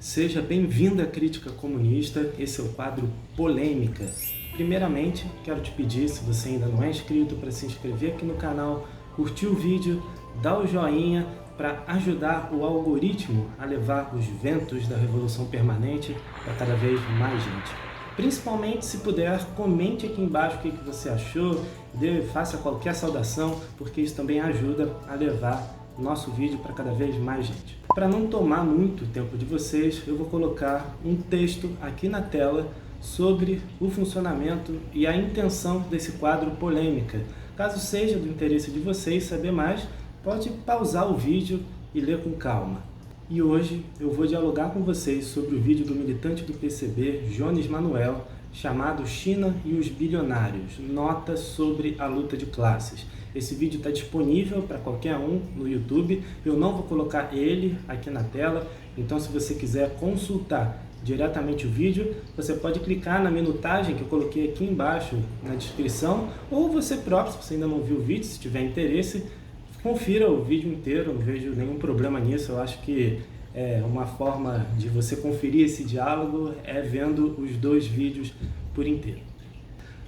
Seja bem-vindo à Crítica Comunista, esse é o quadro Polêmica. Primeiramente, quero te pedir, se você ainda não é inscrito, para se inscrever aqui no canal, curtir o vídeo, dar o joinha para ajudar o algoritmo a levar os ventos da revolução permanente para cada vez mais gente. Principalmente, se puder, comente aqui embaixo o que você achou, faça qualquer saudação, porque isso também ajuda a levar nosso vídeo para cada vez mais gente. Para não tomar muito tempo de vocês, eu vou colocar um texto aqui na tela sobre o funcionamento e a intenção desse quadro Polêmica. Caso seja do interesse de vocês saber mais, pode pausar o vídeo e ler com calma. E hoje eu vou dialogar com vocês sobre o vídeo do militante do PCB, Jones Manuel, chamado China e os Bilionários, notas sobre a luta de classes. Esse vídeo está disponível para qualquer um no YouTube, eu não vou colocar ele aqui na tela, então se você quiser consultar diretamente o vídeo, você pode clicar na minutagem que eu coloquei aqui embaixo na descrição, ou você próprio, se você ainda não viu o vídeo, se tiver interesse, confira o vídeo inteiro, não vejo nenhum problema nisso. Eu acho que uma forma de você conferir esse diálogo é vendo os dois vídeos por inteiro.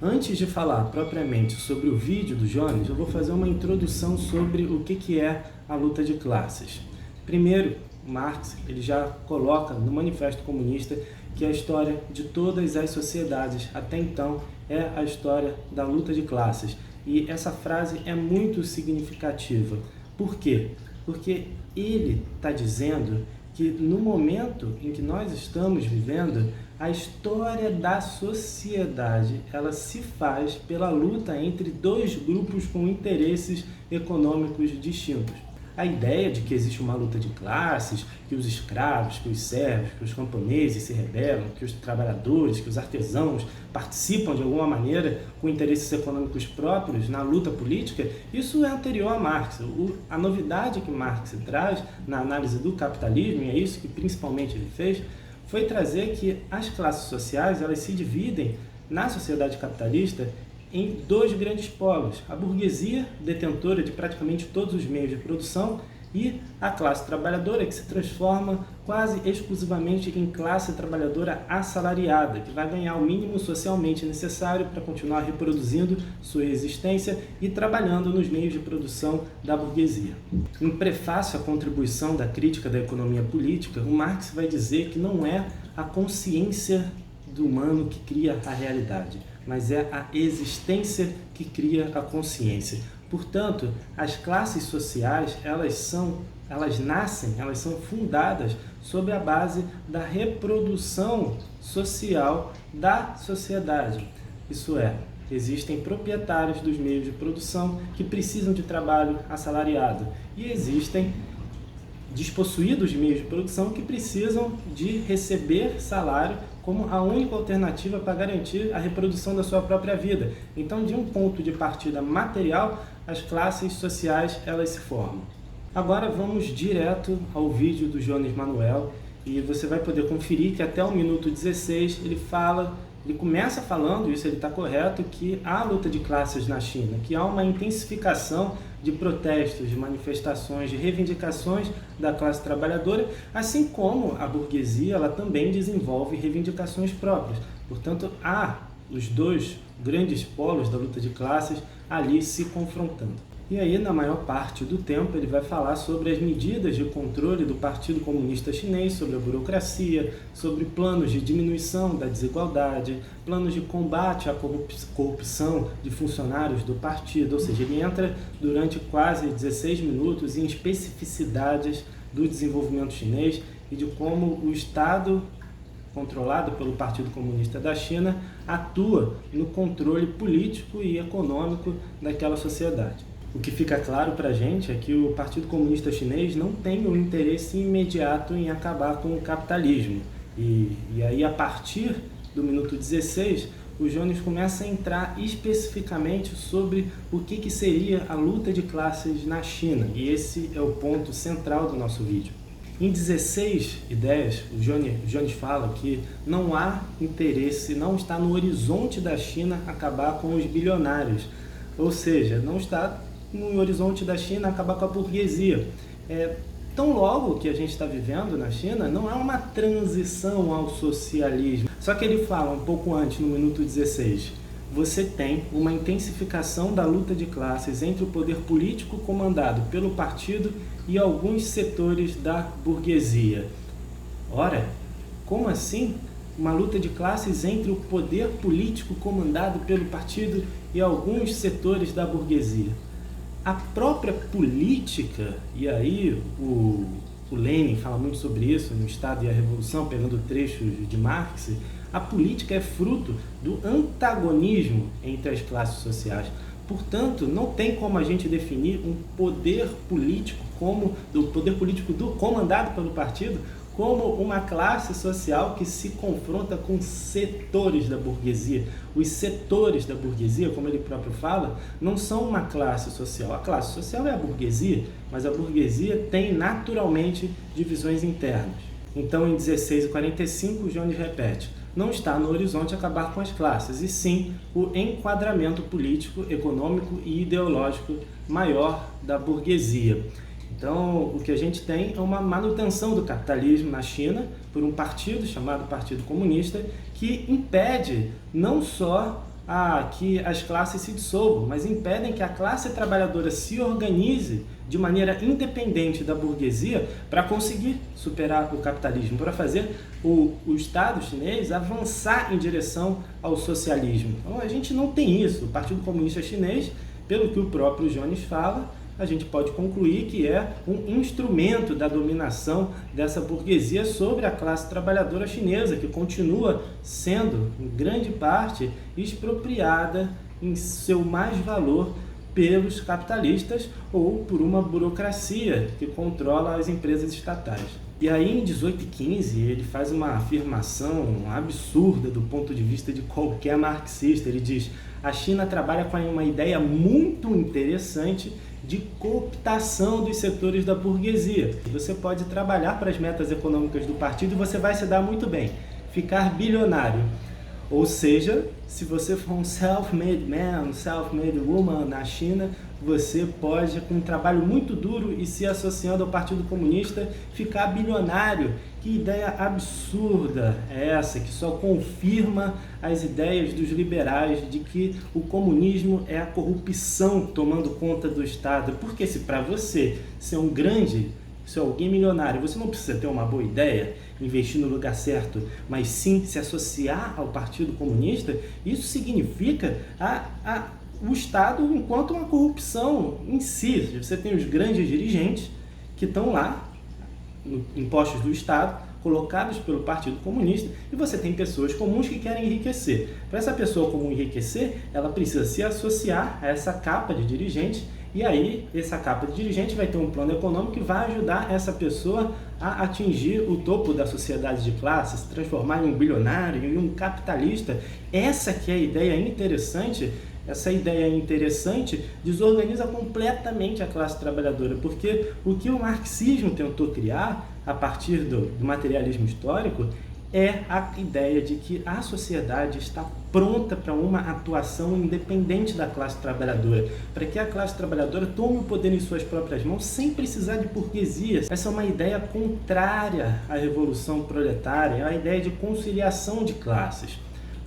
Antes de falar propriamente sobre o vídeo do Jones, eu vou fazer uma introdução sobre o que é a luta de classes. Primeiro, Marx ele já coloca no Manifesto Comunista que a história de todas as sociedades até então é a história da luta de classes. E essa frase é muito significativa. Por quê? Porque ele está dizendo que no momento em que nós estamos vivendo, a história da sociedade ela se faz pela luta entre dois grupos com interesses econômicos distintos. A ideia de que existe uma luta de classes, que os escravos, que os servos, que os camponeses se rebelam, que os trabalhadores, que os artesãos participam de alguma maneira com interesses econômicos próprios na luta política, isso é anterior a Marx. A novidade que Marx traz na análise do capitalismo, e é isso que principalmente ele fez, foi trazer que as classes sociais elas se dividem na sociedade capitalista em dois grandes polos, a burguesia, detentora de praticamente todos os meios de produção, e a classe trabalhadora, que se transforma quase exclusivamente em classe trabalhadora assalariada, que vai ganhar o mínimo socialmente necessário para continuar reproduzindo sua existência e trabalhando nos meios de produção da burguesia. Em prefácio à contribuição da crítica da economia política, o Marx vai dizer que não é a consciência do humano que cria a realidade, mas é a existência que cria a consciência. Portanto, as classes sociais, elas são fundadas sobre a base da reprodução social da sociedade. Isso é, existem proprietários dos meios de produção que precisam de trabalho assalariado e existem despossuídos de meios de produção que precisam de receber salário como a única alternativa para garantir a reprodução da sua própria vida. Então, de um ponto de partida material, as classes sociais elas se formam. Agora vamos direto ao vídeo do Jones Manuel e você vai poder conferir que até o minuto 16 ele começa falando, isso ele está correto, que há luta de classes na China, que há uma intensificação de protestos, de manifestações, de reivindicações da classe trabalhadora, assim como a burguesia ela também desenvolve reivindicações próprias. Portanto, há os dois grandes polos da luta de classes ali se confrontando. E aí, na maior parte do tempo, ele vai falar sobre as medidas de controle do Partido Comunista Chinês, sobre a burocracia, sobre planos de diminuição da desigualdade, planos de combate à corrupção de funcionários do partido, ou seja, ele entra durante quase 16 minutos em especificidades do desenvolvimento chinês e de como o Estado, controlado pelo Partido Comunista da China, atua no controle político e econômico daquela sociedade. O que fica claro para a gente é que o Partido Comunista Chinês não tem um interesse imediato em acabar com o capitalismo. E aí, a partir do minuto 16, o Jones começa a entrar especificamente sobre o que seria a luta de classes na China. E esse é o ponto central do nosso vídeo. Em 16 ideias, o Jones fala que não há interesse, não está no horizonte da China acabar com os bilionários. Ou seja, não está no horizonte da China acabar com a burguesia. Então, logo o que a gente está vivendo na China não é uma transição ao socialismo. Só que ele fala um pouco antes, no minuto 16, você tem uma intensificação da luta de classes entre o poder político comandado pelo partido e alguns setores da burguesia. Ora, como assim? Uma luta de classes entre o poder político comandado pelo partido e alguns setores da burguesia. A própria política, e aí o Lenin fala muito sobre isso no Estado e a Revolução, pegando trechos de Marx, a política é fruto do antagonismo entre as classes sociais. Portanto, não tem como a gente definir um poder político comandado pelo partido como uma classe social que se confronta com setores da burguesia. Os setores da burguesia, como ele próprio fala, não são uma classe social. A classe social é a burguesia, mas a burguesia tem naturalmente divisões internas. Então, em 16:45, Jones repete: não está no horizonte acabar com as classes, e sim o enquadramento político, econômico e ideológico maior da burguesia. Então, o que a gente tem é uma manutenção do capitalismo na China por um partido chamado Partido Comunista, que impede não só que as classes se dissolvam, mas impedem que a classe trabalhadora se organize de maneira independente da burguesia para conseguir superar o capitalismo, para fazer o Estado chinês avançar em direção ao socialismo. Então, a gente não tem isso. O Partido Comunista Chinês, pelo que o próprio Jones fala, a gente pode concluir que é um instrumento da dominação dessa burguesia sobre a classe trabalhadora chinesa, que continua sendo, em grande parte, expropriada em seu mais valor pelos capitalistas ou por uma burocracia que controla as empresas estatais. E aí, em 18:15, ele faz uma afirmação absurda do ponto de vista de qualquer marxista. Ele diz: a China trabalha com uma ideia muito interessante de cooptação dos setores da burguesia. Você pode trabalhar para as metas econômicas do partido e você vai se dar muito bem, ficar bilionário. Ou seja, se você for um self-made man, self-made woman na China, você pode, com um trabalho muito duro e se associando ao Partido Comunista, ficar bilionário. Que ideia absurda é essa, que só confirma as ideias dos liberais de que o comunismo é a corrupção tomando conta do Estado. Porque se para você ser alguém milionário, você não precisa ter uma boa ideia, investir no lugar certo, mas sim se associar ao Partido Comunista, isso significa o Estado enquanto uma corrupção em si. Você tem os grandes dirigentes que estão lá, em postos do Estado, colocados pelo Partido Comunista, e você tem pessoas comuns que querem enriquecer. Para essa pessoa comum enriquecer, ela precisa se associar a essa capa de dirigente, e aí essa capa de dirigente vai ter um plano econômico que vai ajudar essa pessoa a atingir o topo da sociedade de classes, se transformar em um bilionário, em um capitalista. Essa que é a ideia interessante. Essa ideia interessante desorganiza completamente a classe trabalhadora, porque o que o marxismo tentou criar, a partir do materialismo histórico, é a ideia de que a sociedade está pronta para uma atuação independente da classe trabalhadora, para que a classe trabalhadora tome o poder em suas próprias mãos sem precisar de burguesia. Essa é uma ideia contrária à Revolução Proletária, é a ideia de conciliação de classes.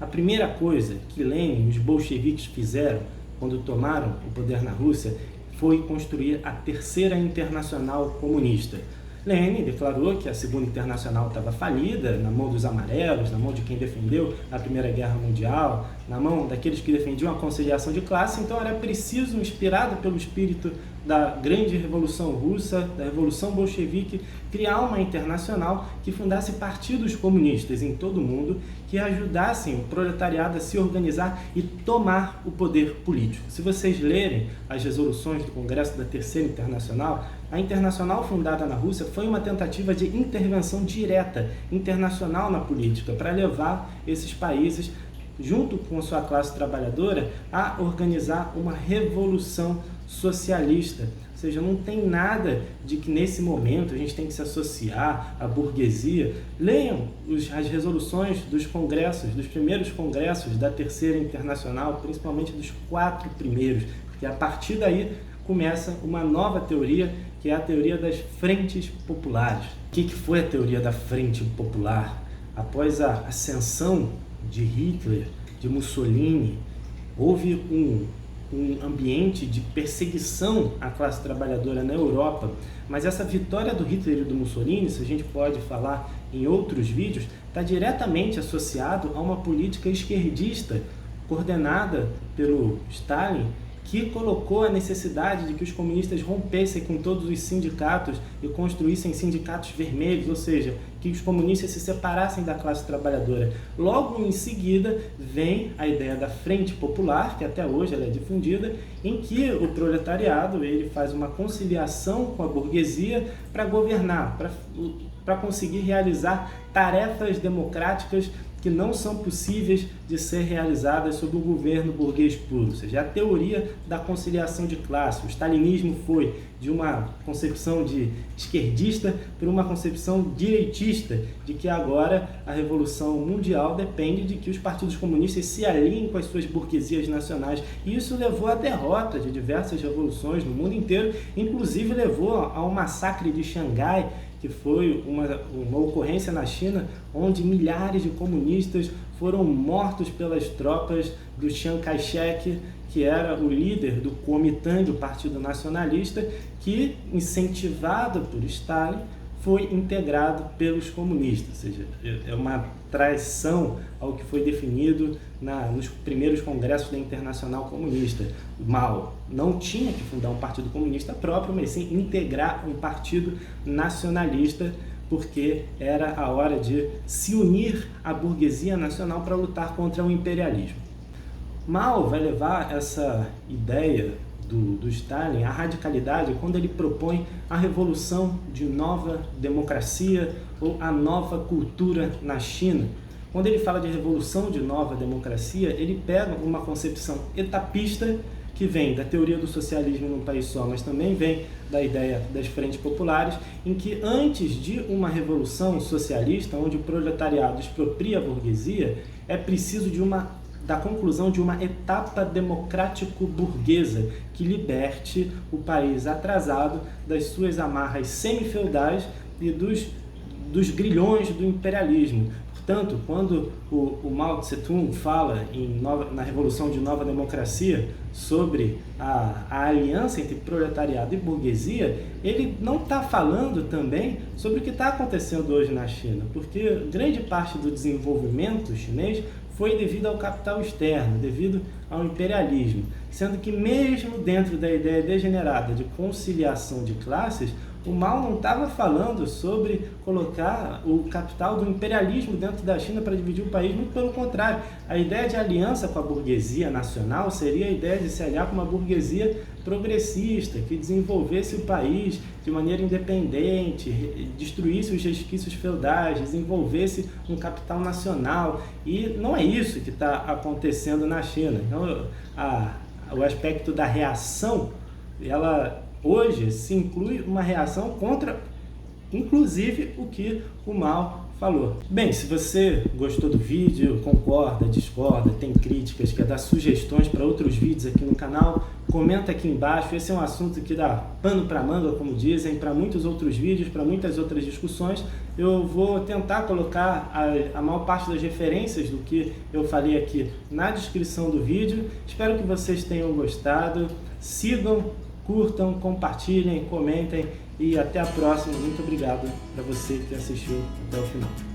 A primeira coisa que Lenin e os bolcheviques fizeram quando tomaram o poder na Rússia foi construir a Terceira Internacional Comunista. Lenin declarou que a Segunda Internacional estava falida, na mão dos amarelos, na mão de quem defendeu a Primeira Guerra Mundial, na mão daqueles que defendiam a conciliação de classe. Então era preciso, inspirado pelo espírito da grande Revolução Russa, da Revolução Bolchevique, criar uma internacional que fundasse partidos comunistas em todo o mundo, que ajudassem o proletariado a se organizar e tomar o poder político. Se vocês lerem as resoluções do Congresso da Terceira Internacional, a Internacional fundada na Rússia foi uma tentativa de intervenção direta internacional na política para levar esses países, junto com a sua classe trabalhadora, a organizar uma revolução socialista. Ou seja, não tem nada de que nesse momento a gente tem que se associar à burguesia. Leiam as resoluções dos congressos, dos primeiros congressos da Terceira Internacional, principalmente dos 4 primeiros, porque a partir daí começa uma nova teoria que é a teoria das frentes populares. O que foi a teoria da frente popular? Após a ascensão de Hitler, de Mussolini, houve um ambiente de perseguição à classe trabalhadora na Europa, mas essa vitória do Hitler e do Mussolini, se a gente pode falar em outros vídeos, está diretamente associado a uma política esquerdista coordenada pelo Stalin, que colocou a necessidade de que os comunistas rompessem com todos os sindicatos e construíssem sindicatos vermelhos, ou seja, que os comunistas se separassem da classe trabalhadora. Logo em seguida vem a ideia da Frente Popular, que até hoje ela é difundida, em que o proletariado ele faz uma conciliação com a burguesia para governar, para conseguir realizar tarefas democráticas que não são possíveis de ser realizadas sob o governo burguês puro, ou seja, a teoria da conciliação de classe. O stalinismo foi de uma concepção de esquerdista para uma concepção direitista, de que agora a revolução mundial depende de que os partidos comunistas se alinhem com as suas burguesias nacionais. E isso levou à derrota de diversas revoluções no mundo inteiro, inclusive levou ao massacre de Xangai, que foi uma ocorrência na China, onde milhares de comunistas foram mortos pelas tropas do Chiang Kai-shek, que era o líder do Kuomintang, do Partido Nacionalista, que, incentivado por Stalin, foi integrado pelos comunistas, ou seja, é uma traição ao que foi definido nos primeiros congressos da Internacional Comunista. Mao não tinha que fundar um partido comunista próprio, mas sim integrar um partido nacionalista, porque era a hora de se unir à burguesia nacional para lutar contra o imperialismo. Mao vai levar essa ideia do Stalin à radicalidade quando ele propõe a revolução de nova democracia ou a nova cultura na China. Quando ele fala de revolução de nova democracia, ele pega uma concepção etapista que vem da teoria do socialismo num país só, mas também vem da ideia das frentes populares, em que antes de uma revolução socialista, onde o proletariado expropria a burguesia, é preciso da conclusão de uma etapa democrático-burguesa que liberte o país atrasado das suas amarras semi-feudais e dos grilhões do imperialismo. Portanto, quando o Mao Tse-tung fala na Revolução de Nova Democracia sobre a aliança entre proletariado e burguesia, ele não está falando também sobre o que está acontecendo hoje na China, porque grande parte do desenvolvimento chinês foi devido ao capital externo, devido ao imperialismo, sendo que mesmo dentro da ideia degenerada de conciliação de classes, o Mao não estava falando sobre colocar o capital do imperialismo dentro da China para dividir o país, muito pelo contrário. A ideia de aliança com a burguesia nacional seria a ideia de se aliar com uma burguesia progressista, que desenvolvesse o país de maneira independente, destruísse os resquícios feudais, desenvolvesse um capital nacional. E não é isso que está acontecendo na China. Então, o aspecto da reação, ela hoje se inclui uma reação contra, inclusive, o que o Mao falou. Bem, se você gostou do vídeo, concorda, discorda, tem críticas, quer dar sugestões para outros vídeos aqui no canal, comenta aqui embaixo. Esse é um assunto que dá pano para manga, como dizem, para muitos outros vídeos, para muitas outras discussões. Eu vou tentar colocar a maior parte das referências do que eu falei aqui na descrição do vídeo. Espero que vocês tenham gostado. Sigam, curtam, compartilhem, comentem e até a próxima. Muito obrigado para você que assistiu até o final.